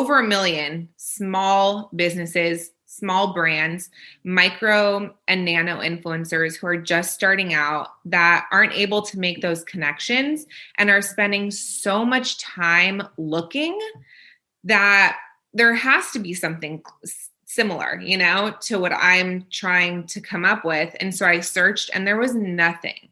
over 1 million small businesses, small brands, micro and nano influencers who are just starting out that aren't able to make those connections and are spending so much time looking that there has to be something similar, to what I'm trying to come up with. And so I searched and there was nothing.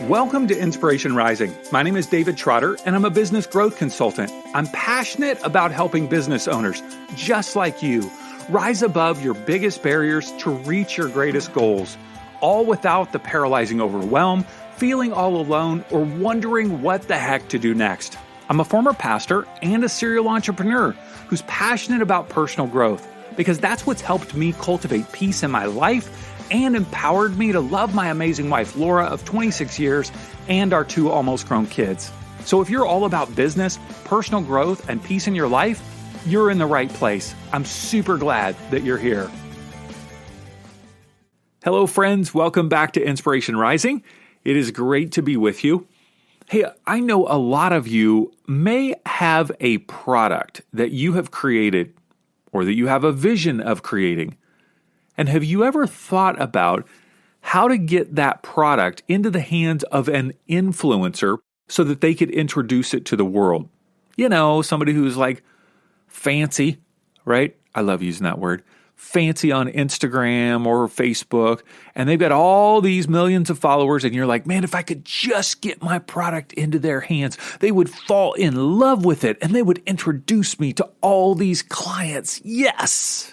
Welcome to Inspiration Rising. My name is David Trotter, and I'm a business growth consultant. I'm passionate about helping business owners, just like you, rise above your biggest barriers to reach your greatest goals, all without the paralyzing overwhelm, feeling all alone, or wondering what the heck to do next. I'm a former pastor and a serial entrepreneur who's passionate about personal growth because that's what's helped me cultivate peace in my life and empowered me to love my amazing wife, Laura, of 26 years, and our 2 almost grown kids. So if you're all about business, personal growth, and peace in your life, you're in the right place. I'm super glad that you're here. Hello, friends. Welcome back to Inspiration Rising. It is great to be with you. Hey, I know a lot of you may have a product that you have created or that you have a vision of creating. And have you ever thought about how to get that product into the hands of an influencer so that they could introduce it to the world? Somebody who's like fancy, right? I love using that word. Fancy on Instagram or Facebook. And they've got all these millions of followers. And you're like, man, if I could just get my product into their hands, they would fall in love with it. And they would introduce me to all these clients. Yes.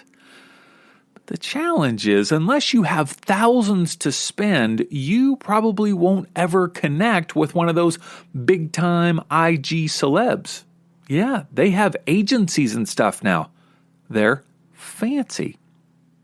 The challenge is, unless you have thousands to spend, you probably won't ever connect with one of those big-time IG celebs. Yeah, they have agencies and stuff now. They're fancy.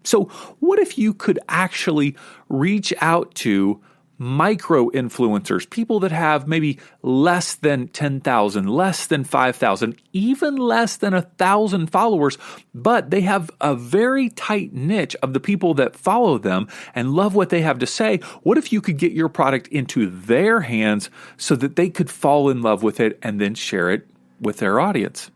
So what if you could actually reach out to micro-influencers, people that have maybe less than 10,000, less than 5,000, even less than 1,000 followers, but they have a very tight niche of the people that follow them and love what they have to say? What if you could get your product into their hands so that they could fall in love with it and then share it with their audience?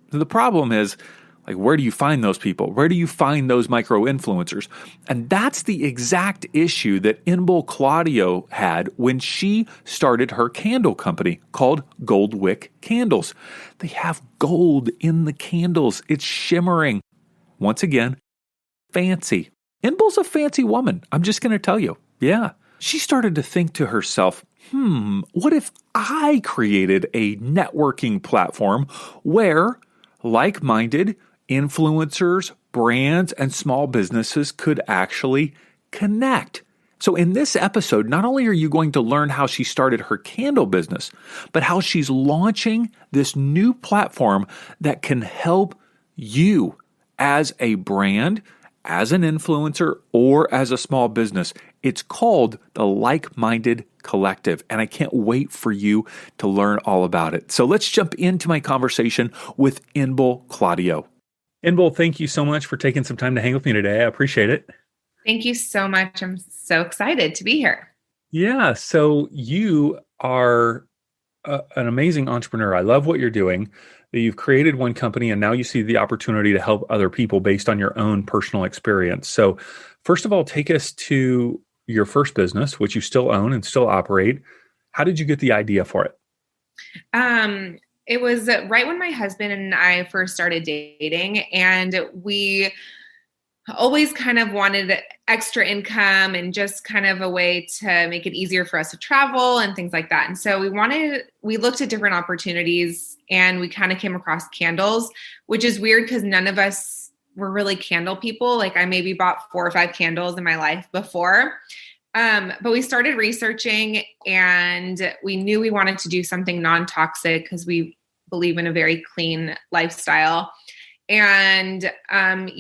The problem is, where do you find those people? Where do you find those micro-influencers? And that's the exact issue that Inbal Claudio had when she started her candle company called GOLDWICK Candles. They have gold in the candles. It's shimmering. Once again, fancy. Inbal's a fancy woman. I'm just going to tell you. Yeah. She started to think to herself, what if I created a networking platform where like-minded influencers, brands, and small businesses could actually connect? So in this episode, not only are you going to learn how she started her candle business, but how she's launching this new platform that can help you as a brand, as an influencer, or as a small business. It's called the Like-Minded Collective, and I can't wait for you to learn all about it. So let's jump into my conversation with Inbal Claudio. Inbal, thank you so much for taking some time to hang with me today. I appreciate it. Thank you so much. I'm so excited to be here. Yeah, so you are an amazing entrepreneur. I love what you're doing. You've created one company and now you see the opportunity to help other people based on your own personal experience. So first of all, take us to your first business, which you still own and still operate. How did you get the idea for it? It was right when my husband and I first started dating, and we always kind of wanted extra income and just kind of a way to make it easier for us to travel and things like that. And so we looked at different opportunities and we kind of came across candles, which is weird because none of us were really candle people. Like I maybe bought 4 or 5 candles in my life before. But we started researching and we knew we wanted to do something non-toxic because we believe in a very clean lifestyle. And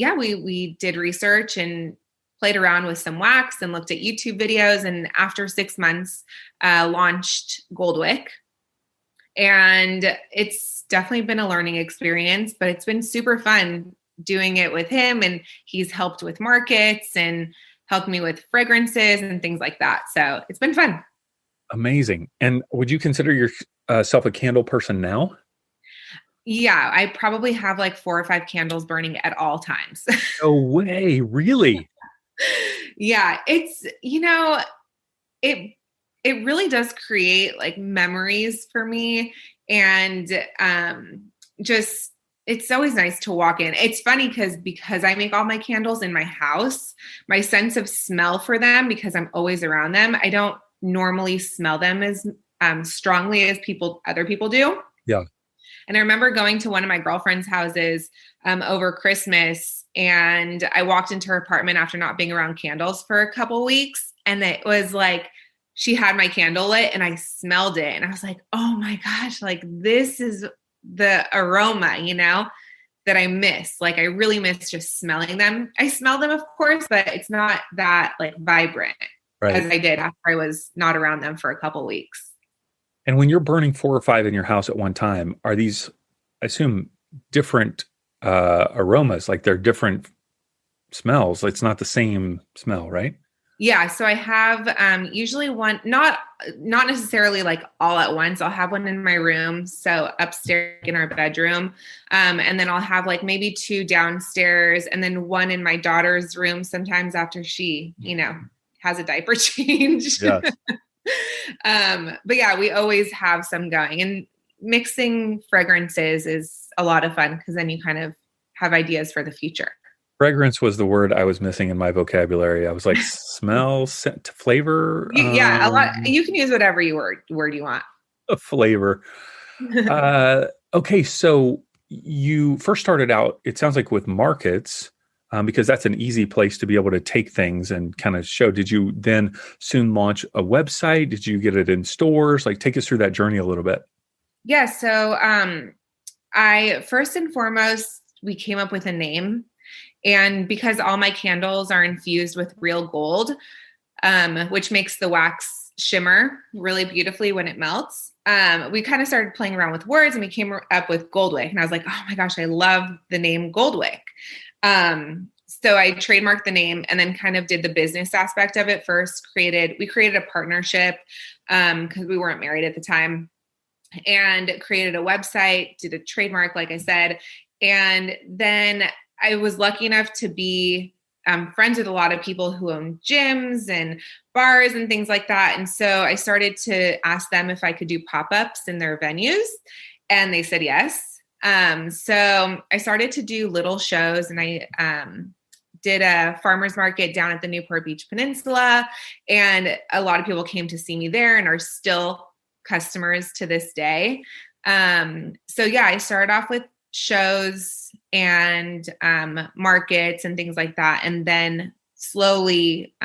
we did research and played around with some wax and looked at YouTube videos. And after 6 months, launched GOLDWICK. And it's definitely been a learning experience, but it's been super fun doing it with him. And he's helped with markets and helped me with fragrances and things like that. So it's been fun. Amazing. And would you consider yourself a candle person now? Yeah, I probably have like 4 or 5 candles burning at all times. No way. Really? Yeah, it it really does create like memories for me, and just it's always nice to walk in. It's funny because I make all my candles in my house, my sense of smell for them, because I'm always around them, I don't normally smell them as strongly as other people do. Yeah. And I remember going to one of my girlfriend's houses over Christmas, and I walked into her apartment after not being around candles for a couple weeks. And it was like she had my candle lit and I smelled it. And I was like, oh my gosh, like this is the aroma, that I miss. Like I really miss just smelling them. I smell them, of course, but it's not that like vibrant Right. as I did after I was not around them for a couple weeks. And when you're burning 4 or 5 in your house at one time, are these, I assume, different aromas? Like they're different smells. It's not the same smell, right? Yeah, so I have usually one, not necessarily like all at once. I'll have one in my room, so upstairs in our bedroom, and then I'll have like maybe 2 downstairs, and then one in my daughter's room. Sometimes after she, has a diaper change. Yes. But yeah, we always have some going, and mixing fragrances is a lot of fun because then you kind of have ideas for the future. Fragrance was the word I was missing in my vocabulary. I was like, smell, scent, flavor, Yeah, a lot. You can use whatever word you want. a flavor. Okay, so you first started out, it sounds like with markets, because that's an easy place to be able to take things and kind of show. Did you then soon launch a website? Did you get it in stores? Like, take us through that journey a little bit. Yeah. So I first and foremost, we came up with a name. And because all my candles are infused with real gold, which makes the wax shimmer really beautifully when it melts, we kind of started playing around with words, and we came up with GOLDWICK. And I was like, oh my gosh, I love the name GOLDWICK. So I trademarked the name and then kind of did the business aspect of it first. We created a partnership because we weren't married at the time, and created a website, did a trademark, like I said. And then I was lucky enough to be friends with a lot of people who own gyms and bars and things like that. And so I started to ask them if I could do pop-ups in their venues, and they said yes. So I started to do little shows, and I did a farmer's market down at the Newport Beach Peninsula, and a lot of people came to see me there and are still customers to this day. So yeah, I started off with shows and markets and things like that, and then slowly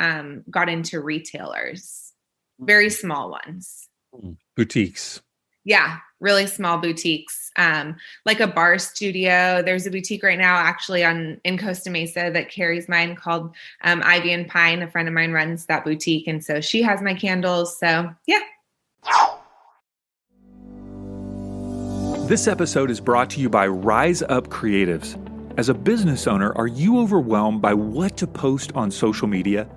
got into retailers, very small ones. Boutiques. Yeah, really small boutiques, like a bar studio. There's a boutique right now actually in Costa Mesa that carries mine called Ivy and Pine. A friend of mine runs that boutique, and so she has my candles. So yeah. This episode is brought to you by Rise Up Creatives. As a business owner, are you overwhelmed by what to post on social media?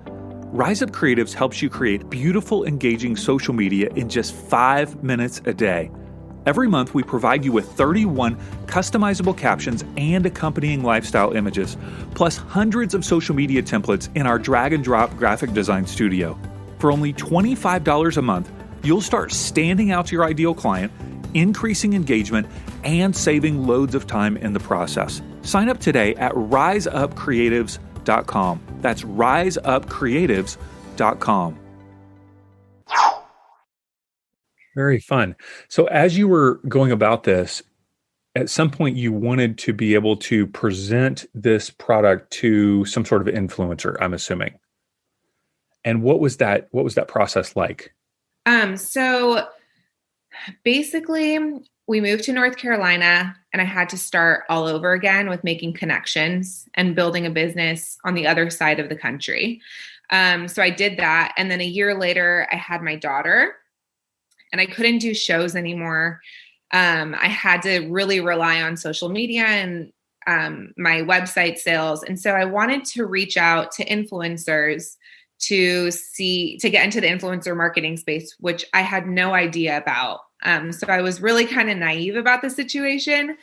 Rise Up Creatives helps you create beautiful, engaging social media in just 5 minutes a day. Every month, we provide you with 31 customizable captions and accompanying lifestyle images, plus hundreds of social media templates in our drag and drop graphic design studio. For only $25 a month, you'll start standing out to your ideal client, increasing engagement, and saving loads of time in the process. Sign up today at riseupcreatives.com. That's riseupcreatives.com. Very fun. So as you were going about this, at some point you wanted to be able to present this product to some sort of influencer, I'm assuming. And what was that process like? So basically, we moved to North Carolina, and I had to start all over again with making connections and building a business on the other side of the country. So I did that. And then a year later, I had my daughter, and I couldn't do shows anymore. I had to really rely on social media and my website sales. And so I wanted to reach out to influencers to get into the influencer marketing space, which I had no idea about. So I was really kind of naive about the situation.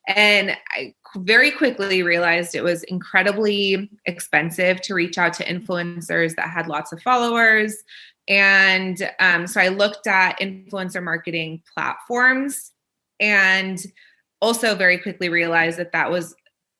And I very quickly realized it was incredibly expensive to reach out to influencers that had lots of followers. And so I looked at influencer marketing platforms and also very quickly realized that that was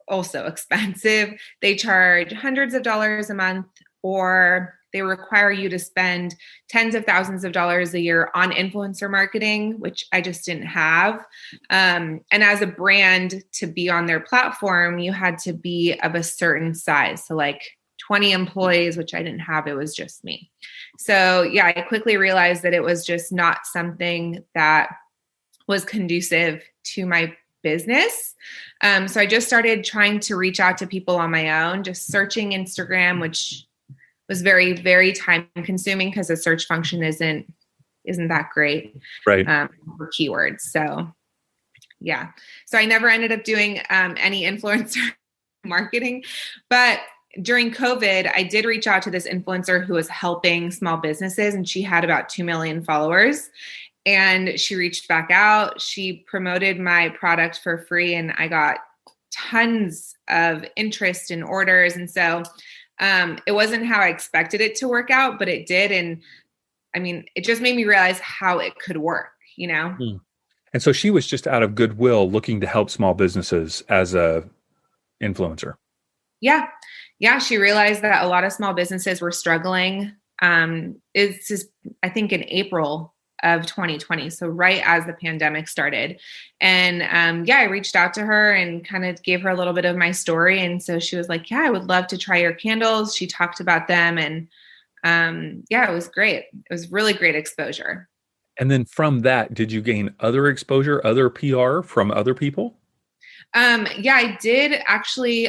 also expensive. They charge hundreds of dollars a month, or they require you to spend tens of thousands of dollars a year on influencer marketing, which I just didn't have. And as a brand, to be on their platform, you had to be of a certain size. So like 20 employees, which I didn't have. It was just me. So yeah, I quickly realized that it was just not something that was conducive to my business. So I just started trying to reach out to people on my own, just searching Instagram, which was very, very time consuming because the search function isn't that great for keywords. So yeah, so I never ended up doing any influencer marketing, but during COVID, I did reach out to this influencer who was helping small businesses, and she had about 2 million followers. And she reached back out. She promoted my product for free, and I got tons of interest in orders. And so it wasn't how I expected it to work out, but it did. And I mean, it just made me realize how it could work, you know? And so she was just out of goodwill looking to help small businesses as a influencer. Yeah. Yeah. She realized that a lot of small businesses were struggling. It's just, I think in April of 2020. So right as the pandemic started. And I reached out to her and kind of gave her a little bit of my story. And so she was like, yeah, I would love to try your candles. She talked about them. And it was great. It was really great exposure. And then from that, did you gain other exposure, other PR from other people? I did actually.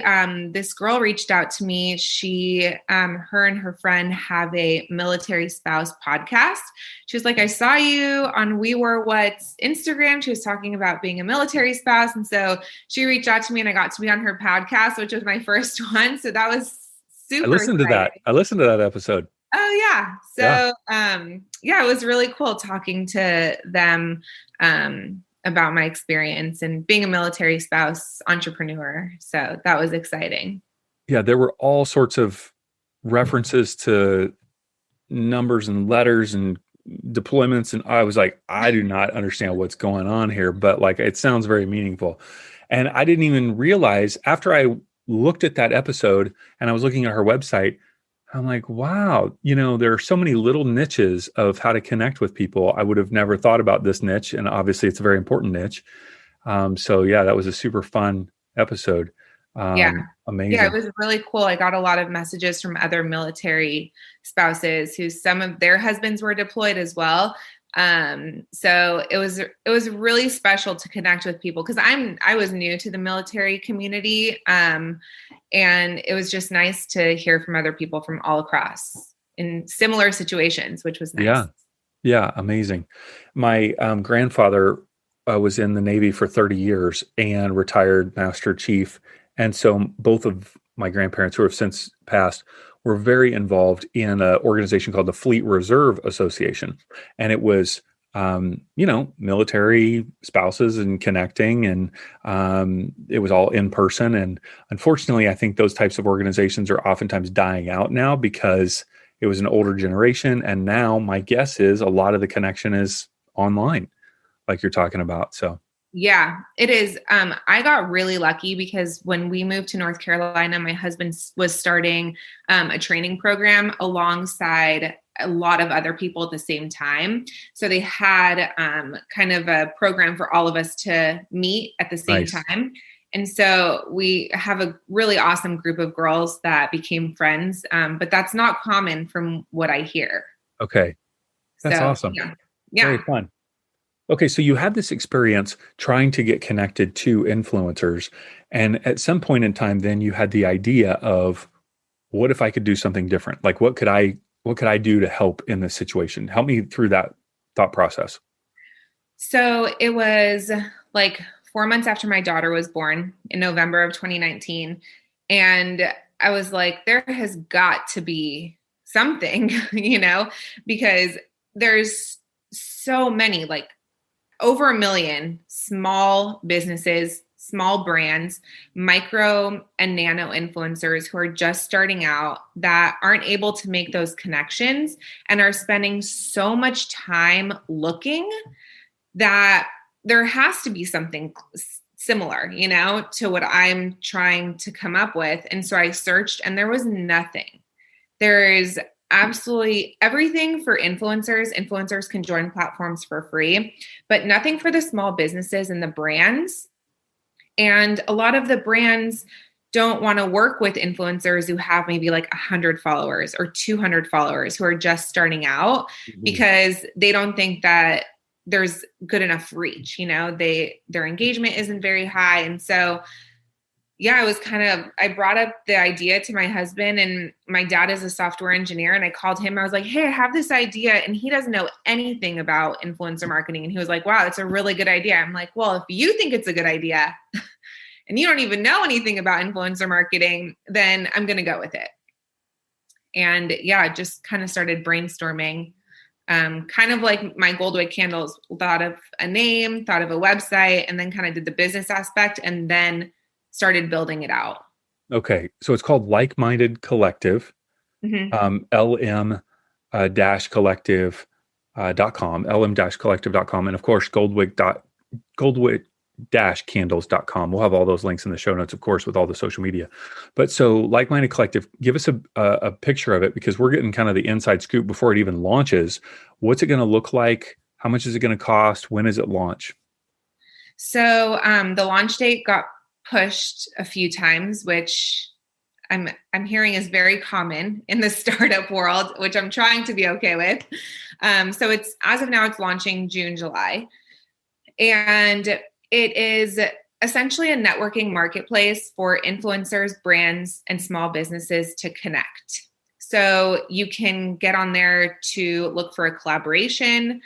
This girl reached out to me. She, her and her friend have a military spouse podcast. She was like, I saw you on We Were What's Instagram. She was talking about being a military spouse. And so she reached out to me and I got to be on her podcast, which was my first one. So that was super I listened exciting. to that. I listened to that episode. Oh yeah. So, it was really cool talking to them, about my experience and being a military spouse entrepreneur. So that was exciting. Yeah, there were all sorts of references to numbers and letters and deployments. And I was like, I do not understand what's going on here, but like, it sounds very meaningful. And I didn't even realize after I looked at that episode and I was looking at her website, I'm like, wow, there are so many little niches of how to connect with people. I would have never thought about this niche. And obviously it's a very important niche. That was a super fun episode. Amazing. Yeah, it was really cool. I got a lot of messages from other military spouses who some of their husbands were deployed as well. So it was really special to connect with people because I was new to the military community. And it was just nice to hear from other people from all across in similar situations, which was nice. Yeah. Yeah. Amazing. My grandfather was in the Navy for 30 years and retired Master Chief. And so both of my grandparents, who have since passed, were very involved in an organization called the Fleet Reserve Association. And it was, military spouses and connecting, and it was all in person. And unfortunately, I think those types of organizations are oftentimes dying out now because it was an older generation. And now my guess is a lot of the connection is online, like you're talking about. So yeah, it is. I got really lucky because when we moved to North Carolina, my husband was starting a training program alongside a lot of other people at the same time. So they had kind of a program for all of us to meet at the same time. And so we have a really awesome group of girls that became friends. But that's not common from what I hear. Okay. That's awesome. Yeah. Very fun. Okay, so you had this experience trying to get connected to influencers. And at some point in time, then you had the idea of, what if I could do something different? Like, what could I do to help in this situation? Help me through that thought process. So it was like 4 months after my daughter was born in November of 2019. And I was like, there has got to be something, because there's so many, like over 1 million small businesses, small brands, micro and nano influencers who are just starting out that aren't able to make those connections and are spending so much time looking that there has to be something similar, to what I'm trying to come up with. And so I searched and there was nothing. There is absolutely everything for influencers. Influencers can join platforms for free, but nothing for the small businesses and the brands. And a lot of the brands don't want to work with influencers who have maybe like 100 followers or 200 followers who are just starting out, because they don't think that there's good enough reach. Their engagement isn't very high. And so yeah, I brought up the idea to my husband, and my dad is a software engineer, and I called him. I was like, hey, I have this idea, and he doesn't know anything about influencer marketing. And he was like, wow, that's a really good idea. I'm like, well, if you think it's a good idea and you don't even know anything about influencer marketing, then I'm going to go with it. And yeah, just kind of started brainstorming, kind of like my GOLDWICK candles, thought of a name, thought of a website, and then kind of did the business aspect, and then started building it out. Okay. So it's called Like-Minded Collective, LM collective.com, lm-collective.com. And of course, goldwick-candles.com. We'll have all those links in the show notes, of course, with all the social media. But so Like-Minded Collective, give us a picture of it, because we're getting kind of the inside scoop before it even launches. What's it going to look like? How much is it going to cost? When does it launch? So the launch date got pushed a few times, which I'm hearing is very common in the startup world, which I'm trying to be okay with. So it's, as of now, it's launching June, July. And it is essentially a networking marketplace for influencers, brands, and small businesses to connect. So you can get on there to look for a collaboration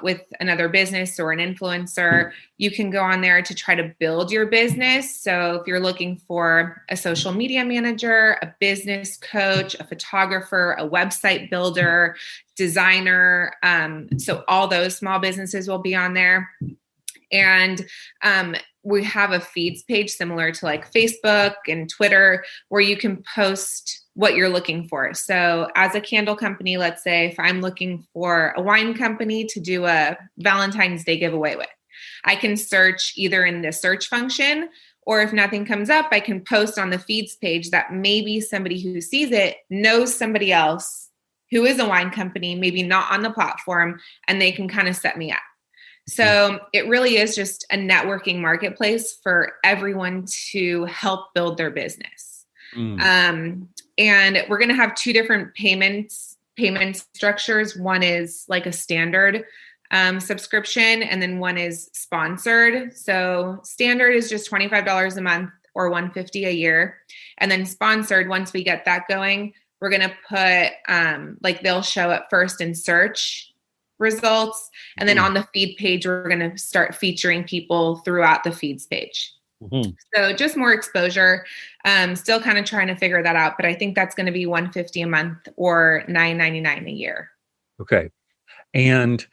with another business or an influencer. You can go on there to try to build your business. So if you're looking for a social media manager, a business coach, a photographer, a website builder, designer, so all those small businesses will be on there. And we have a feeds page similar to like Facebook and Twitter, where you can post what you're looking for. So as a candle company, let's say if I'm looking for a wine company to do a Valentine's Day giveaway with, I can search either in the search function, or if nothing comes up, I can post on the feeds page that maybe somebody who sees it knows somebody else who is a wine company, maybe not on the platform, and they can kind of set me up. So it really is just a networking marketplace for everyone to help build their business. And we're going to have two different payment structures. One is like a standard subscription, and then one is sponsored. So standard is just $25 a month or $150 a year. And then sponsored, once we get that going, we're going to put like they'll show up first in search results. And then on the feed page, we're going to start featuring people throughout the feeds page. So just more exposure. Still kind of trying to figure that out, but I think that's going to be $150 a month or $9.99 a year. Okay. And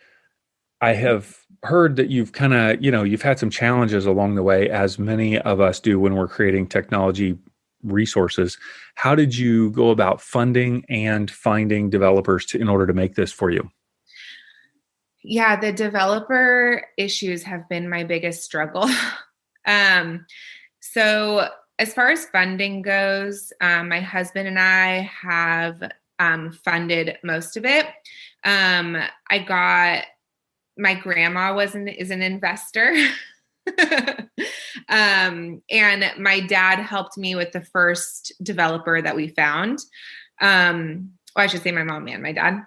I have heard that you've kind of, you've had some challenges along the way, as many of us do when we're creating technology resources. How did you go about funding and finding developers in order to make this for you? Yeah, the developer issues have been my biggest struggle. So as far as funding goes, my husband and I have funded most of it. My grandma is an investor. And my dad helped me with the first developer that we found. I should say my mom and my dad.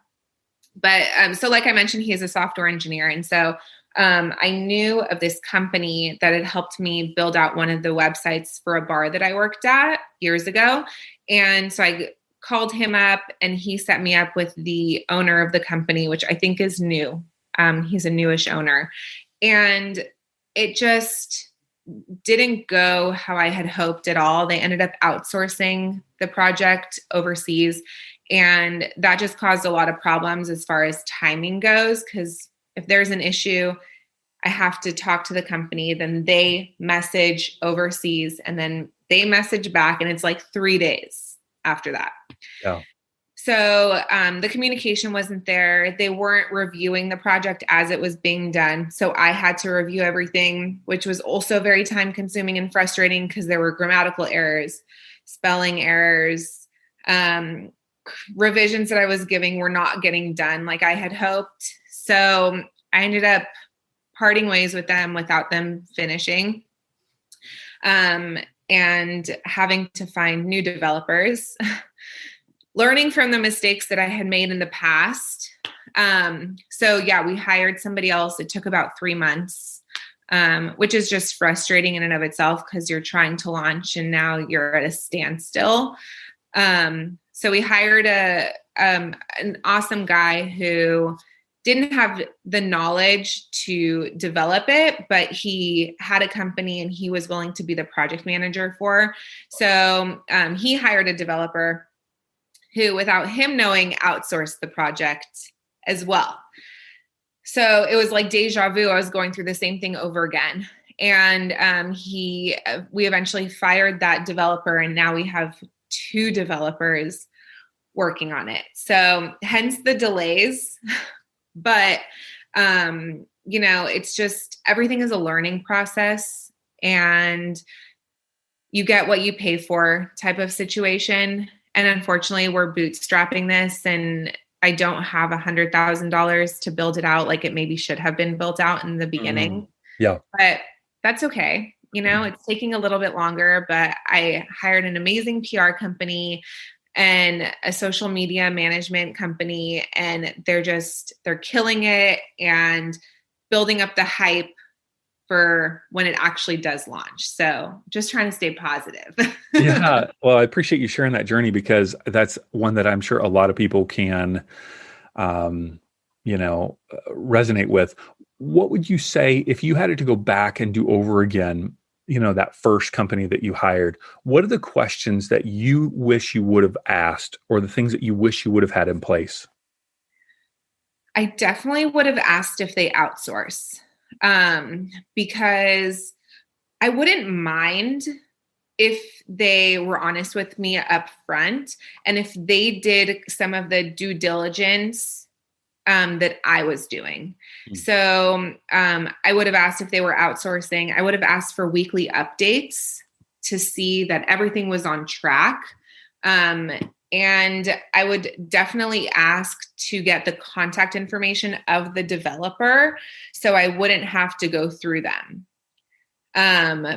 But so like I mentioned, he is a software engineer. And so I knew of this company that had helped me build out one of the websites for a bar that I worked at years ago. And so I called him up, and he set me up with the owner of the company, which I think is new. He's a newish owner. And it just didn't go how I had hoped at all. They ended up outsourcing the project overseas. And that just caused a lot of problems as far as timing goes, because if there's an issue, I have to talk to the company, then they message overseas, and then they message back, and it's like 3 days after that. Yeah. So the communication wasn't there. They weren't reviewing the project as it was being done. So I had to review everything, which was also very time consuming and frustrating because there were grammatical errors, spelling errors, revisions that I was giving were not getting done like I had hoped. So I ended up parting ways with them without them finishing, and having to find new developers, learning from the mistakes that I had made in the past. So yeah, we hired somebody else. It took about 3 months, which is just frustrating in and of itself because you're trying to launch and now you're at a standstill. So we hired an awesome guy who didn't have the knowledge to develop it, but he had a company and he was willing to be the project manager for. So he hired a developer who, without him knowing, outsourced the project as well. So it was like deja vu. I was going through the same thing over again. And we eventually fired that developer, and now we have 2 developers working on it. So hence the delays. But, it's just, everything is a learning process, and you get what you pay for type of situation. And unfortunately, we're bootstrapping this, and I don't have $100,000 to build it out like it maybe should have been built out in the beginning. Yeah. But that's okay. It's taking a little bit longer, but I hired an amazing PR company and a social media management company, and they're killing it and building up the hype for when it actually does launch. So just trying to stay positive. Yeah. Well, I appreciate you sharing that journey, because that's one that I'm sure a lot of people can, resonate with. What would you say if you had to go back and do over again, that first company that you hired? What are the questions that you wish you would have asked, or the things that you wish you would have had in place? I definitely would have asked if they outsource, because I wouldn't mind if they were honest with me up front, and if they did some of the due diligence that I was doing. So I would have asked if they were outsourcing. I would have asked for weekly updates to see that everything was on track. And I would definitely ask to get the contact information of the developer so I wouldn't have to go through them.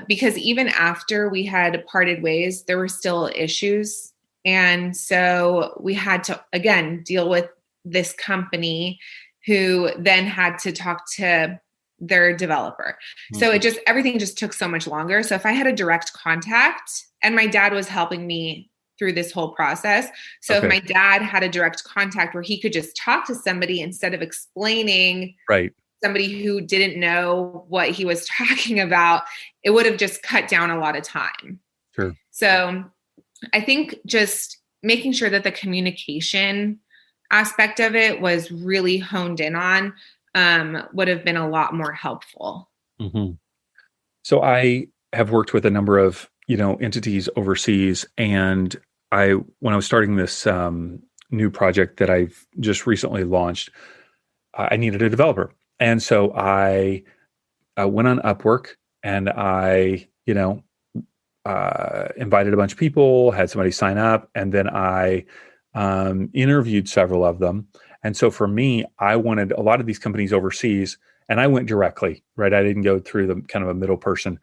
Because even after we had parted ways, there were still issues. And so we had to, again, deal with this company who then had to talk to their developer. So everything just took so much longer. So if I had a direct contact, and my dad was helping me through this whole process. So if my dad had a direct contact where he could just talk to somebody instead of explaining somebody who didn't know what he was talking about, it would have just cut down a lot of time. Sure. So I think just making sure that the communication aspect of it was really honed in on would have been a lot more helpful. Mm-hmm. So I have worked with a number of, entities overseas, and when I was starting this new project that I've just recently launched, I needed a developer. And so I went on Upwork, and I, invited a bunch of people, had somebody sign up, and then I interviewed several of them. And so for me, I wanted a lot of these companies overseas, and I went directly, right? I didn't go through the kind of a middle person.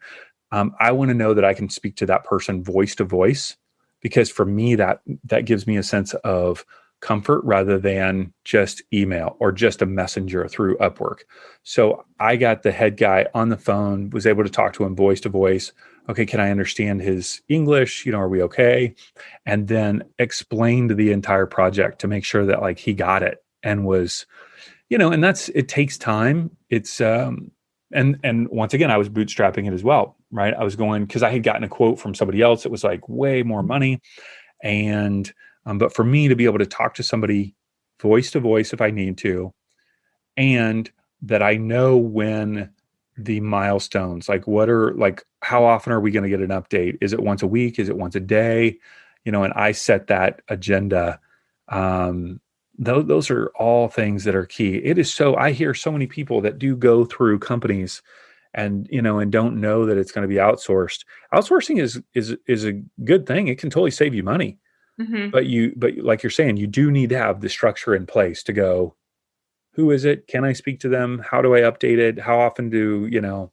I want to know that I can speak to that person voice to voice, because for me, that gives me a sense of comfort rather than just email or just a messenger through Upwork. So I got the head guy on the phone, was able to talk to him voice to voice. Okay, can I understand his English? Are we okay? And then explained the entire project to make sure that he got it and was, and it takes time. It's, and once again, I was bootstrapping it as well, right? I was going, because I had gotten a quote from somebody else. It was way more money. And But for me to be able to talk to somebody voice to voice if I need to, and that I know when the milestones, how often are we going to get an update? Is it once a week? Is it once a day? And I set that agenda. Those are all things that are key. I hear so many people that do go through companies and don't know that it's going to be outsourced. Outsourcing is a good thing. It can totally save you money. Mm-hmm. But like you're saying, you do need to have the structure in place to go, who is it? Can I speak to them? How do I update it? How often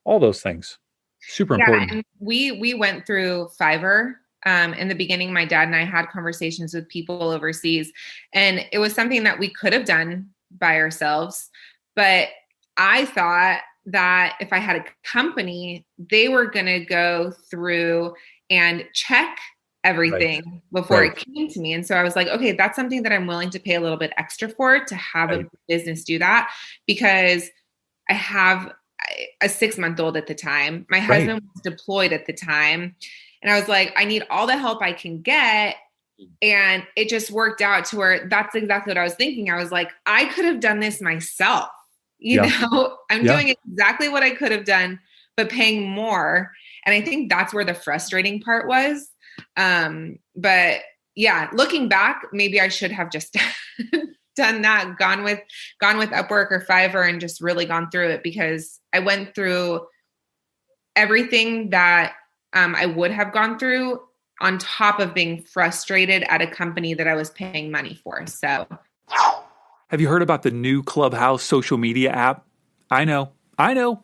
all those things. Super important. And we went through Fiverr. In the beginning, my dad and I had conversations with people overseas, and it was something that we could have done by ourselves. But I thought that if I had a company, they were going to go through and check everything before it came to me. And so I was like, okay, that's something that I'm willing to pay a little bit extra for, to have a business do that, because I have a 6-month-old at the time. My husband was deployed at the time. And I was like, I need all the help I can get. And it just worked out to where that's exactly what I was thinking. I was like, I could have done this myself. I'm doing exactly what I could have done, but paying more. And I think that's where the frustrating part was. But yeah, looking back, maybe I should have just done that, gone with Upwork or Fiverr and just really gone through it, because I went through everything that I would have gone through, on top of being frustrated at a company that I was paying money for. So, have you heard about the new Clubhouse social media app? I know,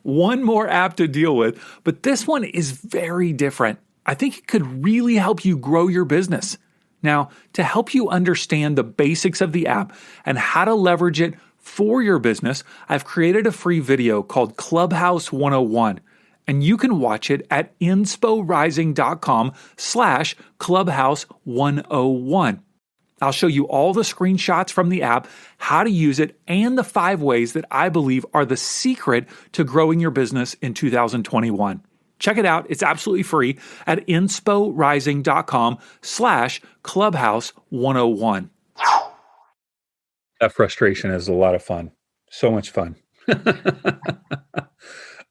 one more app to deal with, but this one is very different. I think it could really help you grow your business. Now, to help you understand the basics of the app and how to leverage it for your business, I've created a free video called Clubhouse 101, and you can watch it at insporising.com/Clubhouse 101. I'll show you all the screenshots from the app, how to use it, and the 5 ways that I believe are the secret to growing your business in 2021. Check it out. It's absolutely free at insporising.com/Clubhouse 101. That frustration is a lot of fun. So much fun.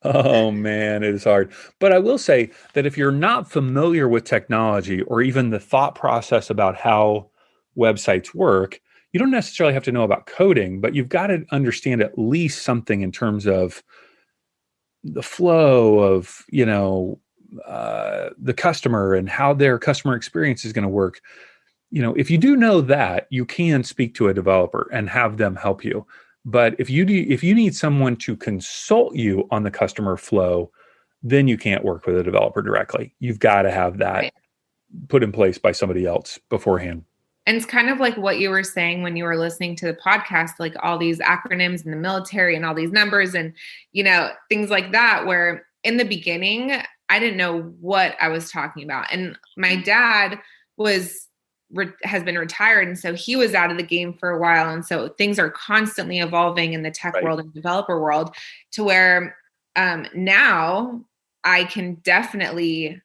Oh man, it is hard. But I will say that if you're not familiar with technology or even the thought process about how websites work, you don't necessarily have to know about coding, but you've got to understand at least something in terms of the flow of, the customer and how their customer experience is going to work. If you do know that, you can speak to a developer and have them help you. But if you need someone to consult you on the customer flow, then you can't work with a developer directly. You've got to have that put in place by somebody else beforehand. And it's kind of like what you were saying when you were listening to the podcast, like all these acronyms in the military and all these numbers and, things like that, where in the beginning, I didn't know what I was talking about. And my dad has been retired. And so he was out of the game for a while. And so things are constantly evolving in the tech world and developer world, to where now I can definitely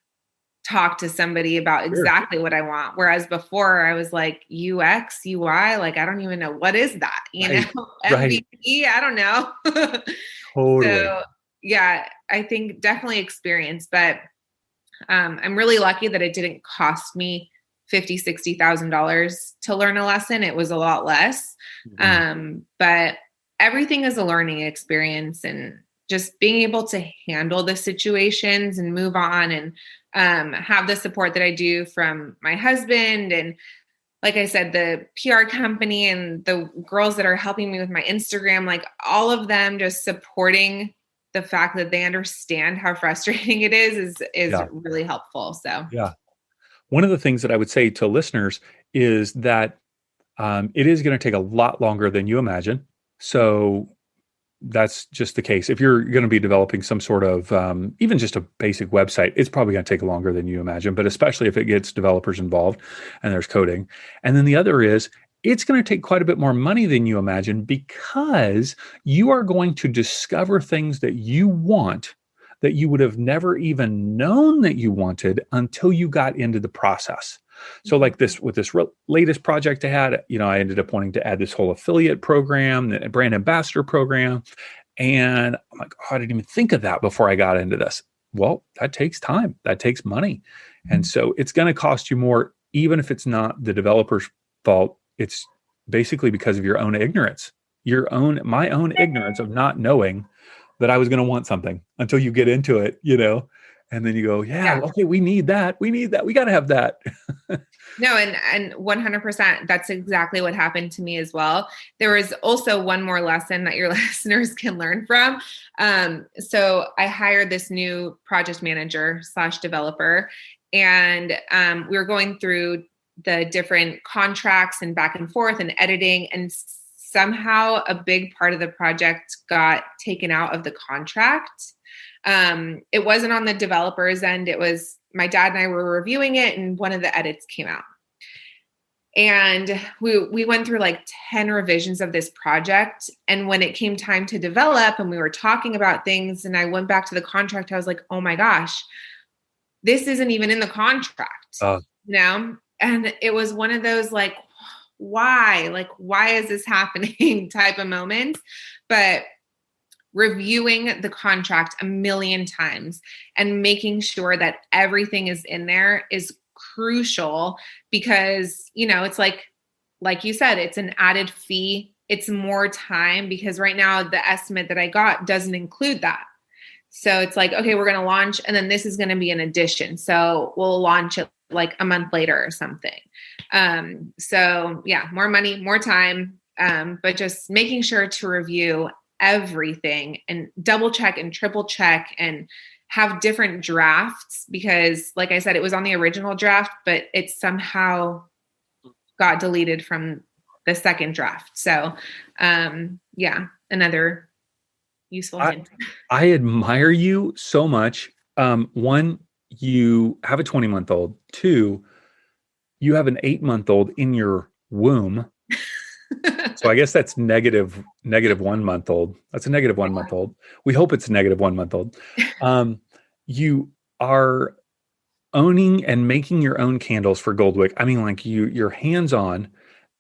talk to somebody about exactly what I want. Whereas before I was like UX, UI, like, I don't even know what is that, MVP, I don't know. Totally. So yeah, I think definitely experience, but I'm really lucky that it didn't cost me $50,000, $60,000 to learn a lesson. It was a lot less. But everything is a learning experience, and just being able to handle the situations and move on, and have the support that I do from my husband. And like I said, the PR company and the girls that are helping me with my Instagram, like all of them just supporting the fact that they understand how frustrating it is really helpful. So, yeah. One of the things that I would say to listeners is that it is going to take a lot longer than you imagine. So that's just the case. If you're going to be developing some sort of, even just a basic website, it's probably going to take longer than you imagine, but especially if it gets developers involved and there's coding. And then the other is, it's going to take quite a bit more money than you imagine, because you are going to discover things that you want that you would have never even known that you wanted until you got into the process. So like this, with this latest project I had, I ended up wanting to add this whole affiliate program, the brand ambassador program. And I'm like, oh, I didn't even think of that before I got into this. Well, that takes time. That takes money. And so it's going to cost you more, even if it's not the developer's fault. It's basically because of your own ignorance, my own ignorance of not knowing that I was going to want something until you get into it, and then you go, okay, we need that. We got to have that. No, and 100%, that's exactly what happened to me as well. There was also one more lesson that your listeners can learn from. So I hired this new project manager / developer, and we were going through the different contracts and back and forth and editing, and somehow a big part of the project got taken out of the contract. It wasn't on the developer's end. It was my dad and I were reviewing it, and one of the edits came out. And we went through like 10 revisions of this project. And when it came time to develop and we were talking about things and I went back to the contract, I was like, oh my gosh, this isn't even in the contract, And it was one of those like, why is this happening type of moments. But reviewing the contract a million times and making sure that everything is in there is crucial, because, it's like you said, it's an added fee. It's more time, because right now the estimate that I got doesn't include that. So it's like, okay, we're going to launch, and then this is going to be an addition. So we'll launch it like a month later or something. So yeah, more money, more time, but just making sure to review everything and double check and triple check and have different drafts, because like I said, it was on the original draft, but it somehow got deleted from the second draft. So another useful hint. I admire you so much. One, you have a 20-month-old. Two, you have an 8-month-old in your womb. So I guess that's negative 1 month old. That's a negative 1 month old. We hope it's a negative 1 month old. You are owning and making your own candles for GOLDWICK. I mean, like you're hands-on,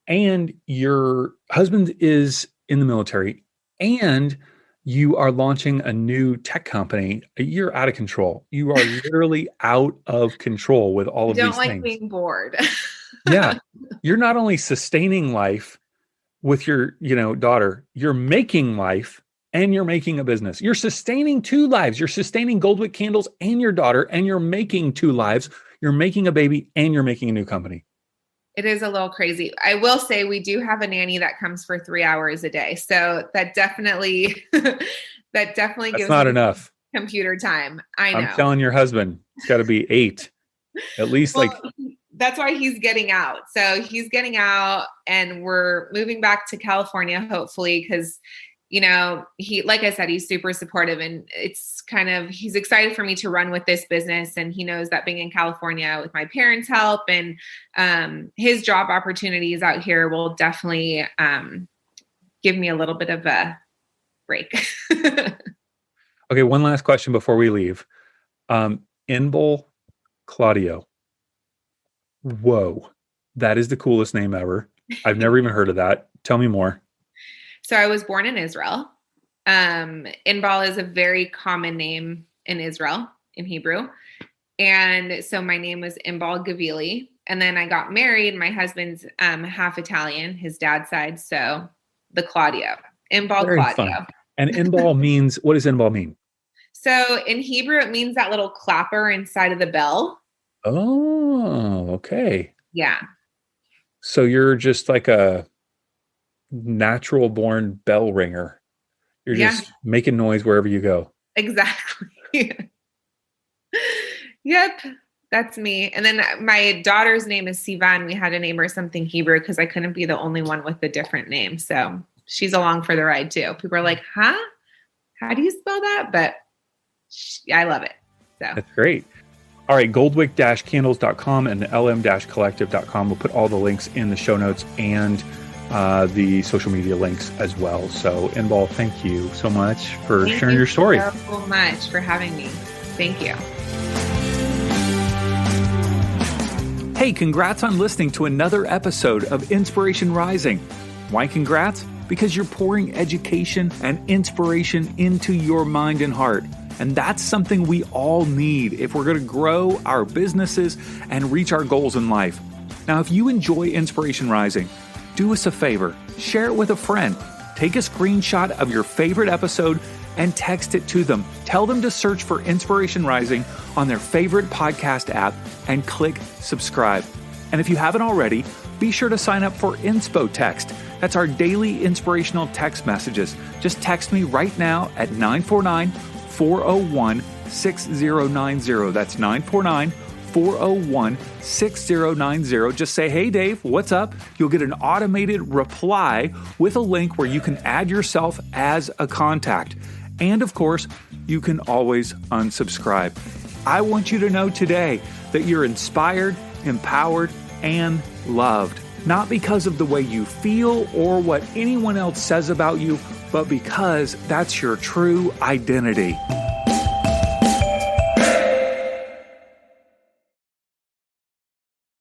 and your husband is in the military, and you are launching a new tech company. You're out of control. You are literally out of control with all of these things. Don't like being bored. Yeah. You're not only sustaining life with your, daughter, you're making life, and you're making a business. You're sustaining 2 lives. You're sustaining GOLDWICK candles and your daughter, and you're making 2 lives. You're making a baby, and you're making a new company. It is a little crazy. I will say we do have a nanny that comes for 3 hours a day. So that definitely gives not enough computer time. I know. I'm telling your husband, it's got to be 8. At least that's why he's getting out. So he's getting out, and we're moving back to California, hopefully, because, he, like I said, he's super supportive, and it's he's excited for me to run with this business. And he knows that being in California with my parents' help and his job opportunities out here will definitely give me a little bit of a break. Okay. One last question before we leave. Inbal Claudio. Whoa. That is the coolest name ever. I've never even heard of that. Tell me more. So I was born in Israel. Inbal is a very common name in Israel, in Hebrew. And so my name was Inbal Gavili. And then I got married. My husband's half Italian, his dad's side. So the Claudio. Inbal Very Claudio. Fun. And Inbal means, what does Inbal mean? So in Hebrew, it means that little clapper inside of the bell. Oh, okay. Yeah. So you're just like a natural born bell ringer. You're just making noise wherever you go. Exactly. Yep. That's me. And then my daughter's name is Sivan. We had to name her something Hebrew because I couldn't be the only one with a different name. So she's along for the ride too. People are like, huh? How do you spell that? But I love it. So that's great. All right, goldwick-candles.com and lm-collective.com. We'll put all the links in the show notes and the social media links as well. So, Inbal, thank you so much for sharing your story. Thank you so much for having me. Thank you. Hey, congrats on listening to another episode of Inspiration Rising. Why congrats? Because you're pouring education and inspiration into your mind and heart. And that's something we all need if we're going to grow our businesses and reach our goals in life. Now, if you enjoy Inspiration Rising, do us a favor, share it with a friend. Take a screenshot of your favorite episode and text it to them. Tell them to search for Inspiration Rising on their favorite podcast app and click subscribe. And if you haven't already, be sure to sign up for Inspo Text. That's our daily inspirational text messages. Just text me right now at 949-401-6090. That's 949-401-6090. Just say, hey, Dave, what's up? You'll get an automated reply with a link where you can add yourself as a contact. And of course, you can always unsubscribe. I want you to know today that you're inspired, empowered, and loved. Not because of the way you feel or what anyone else says about you, but because that's your true identity.